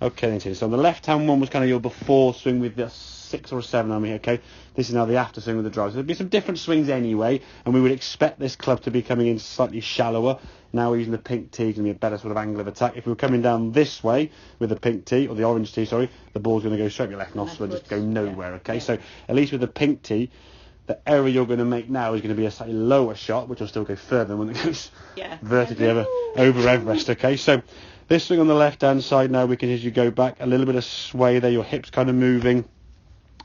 Okay, then, so the left-hand one was kind of your before swing with the 6 or a 7 on me, okay? This is now the after swing with the drive. So there'll be some different swings anyway, and we would expect this club to be coming in slightly shallower. Now we're using the pink tee, going to be a better sort of angle of attack. If we were coming down this way with the pink tee, or the orange tee, sorry, the ball's going to go straight to your left nostril and just go nowhere, okay? Yeah. So at least with the pink tee, the error you're going to make now is going to be a slightly lower shot, which will still go further than when it goes vertically over Everest, okay? So this swing on the left-hand side now, we can, as you go back, a little bit of sway there, your hips kind of moving.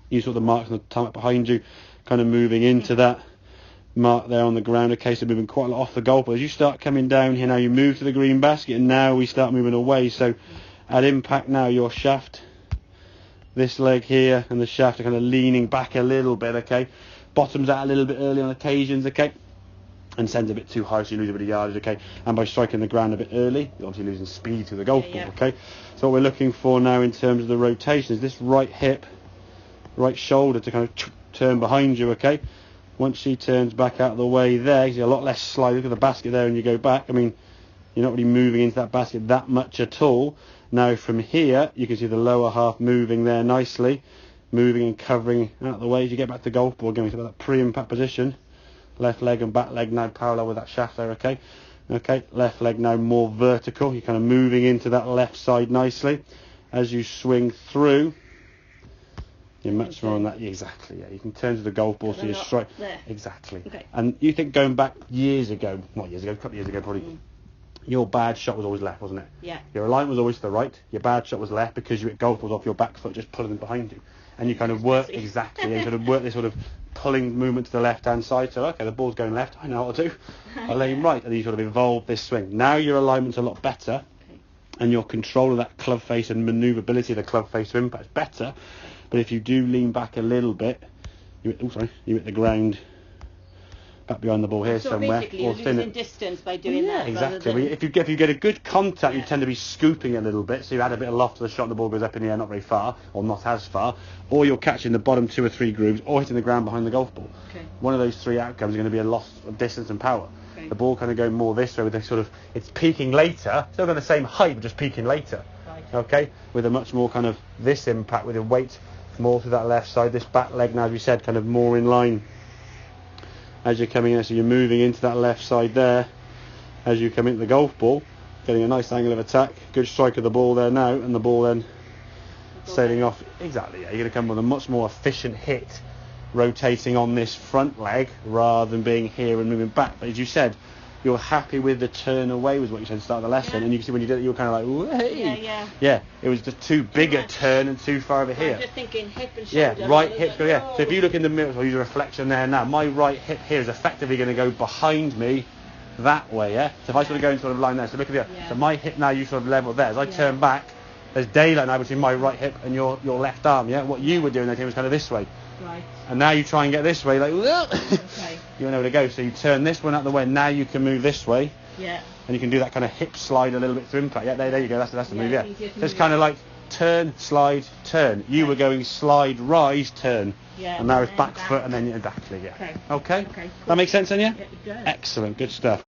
You saw the marks on the tarmac behind you, kind of moving into that mark there on the ground. Okay, so moving quite a lot off the goal. But as you start coming down here now, you move to the green basket, and now we start moving away. So at impact now, your shaft, this leg here, and the shaft are kind of leaning back a little bit, okay? Bottoms out a little bit early on occasions, okay? And sends a bit too high, so you lose a bit of yardage, okay? And by striking the ground a bit early, you're obviously losing speed to the golf ball, okay? So what we're looking for now in terms of the rotation is this right hip, right shoulder to kind of turn behind you, okay? Once she turns back out of the way there, you see a lot less slide. Look at the basket there and you go back. I mean, you're not really moving into that basket that much at all. Now from here, you can see the lower half moving there nicely, moving and covering out of the way. As you get back to the golf ball, again, we talk about that pre-impact position. Left leg and back leg now parallel with that shaft there, okay? Okay, left leg now more vertical. You're kind of moving into that left side nicely. As you swing through, you're much more on that. Exactly, yeah. You can turn to the golf ball, so you strike. Exactly. Okay. And you think going back years ago, not years ago, a couple of years ago probably, your bad shot was always left, wasn't it? Yeah. Your alignment was always to the right. Your bad shot was left because you hit golf balls off your back foot, just pulling them behind you. And you kind of work, exactly, you sort of work this sort of pulling movement to the left-hand side. So, okay, the ball's going left, I know what to do. I'll lay him right. And you sort of evolve this swing. Now your alignment's a lot better, and your control of that club face and manoeuvrability of the club face to impact is better. But if you do lean back a little bit, you hit the ground back behind the ball here somewhere. Basically you're losing distance by doing that. Exactly. If you get a good contact, you tend to be scooping a little bit, so you add a bit of loft to the shot, the ball goes up in the air, not very far, or not as far, or you're catching the bottom 2 or 3 grooves, or hitting the ground behind the golf ball. Okay. One of those 3 outcomes are going to be a loss of distance and power. Okay. The ball kind of going more this way with a sort of, it's peaking later, still got the same height, but just peaking later. Right. Okay, with a much more kind of this impact with the weight more to that left side, this back leg now, as we said, kind of more in line as you're coming in, so you're moving into that left side there as you come into the golf ball, getting a nice angle of attack, good strike of the ball there now, and the ball then sailing off. Exactly, yeah, you're going to come with a much more efficient hit, rotating on this front leg rather than being here and moving back. But as you said, you're happy with the turn away, was what you said at the start of the lesson, and you can see when you did it, you were kind of like, hey. Yeah, it was just too big a turn and too far over here. I'm just thinking hip and shoulder. Yeah, right hip, so if you look in the mirror, I'll use a reflection there now, my right hip here is effectively going to go behind me that way, yeah? So if I sort of go in sort of line there, so look at so my hip now, you sort of level there. As I turn back, there's daylight now between my right hip and your left arm, yeah? What you were doing that time was kind of this way. Right. And now you try and get this way, like, okay. You know where to go. So you turn this one out the way, now you can move this way. Yeah. And you can do that kind of hip slide a little bit through impact. Yeah, there you go, that's the move, yeah. So it's kind of like turn, slide, turn. You were going slide, rise, turn. Yeah. And now it's back foot and then exactly, yeah. Okay. That makes sense then, yeah? Yeah, it does. Excellent, good stuff.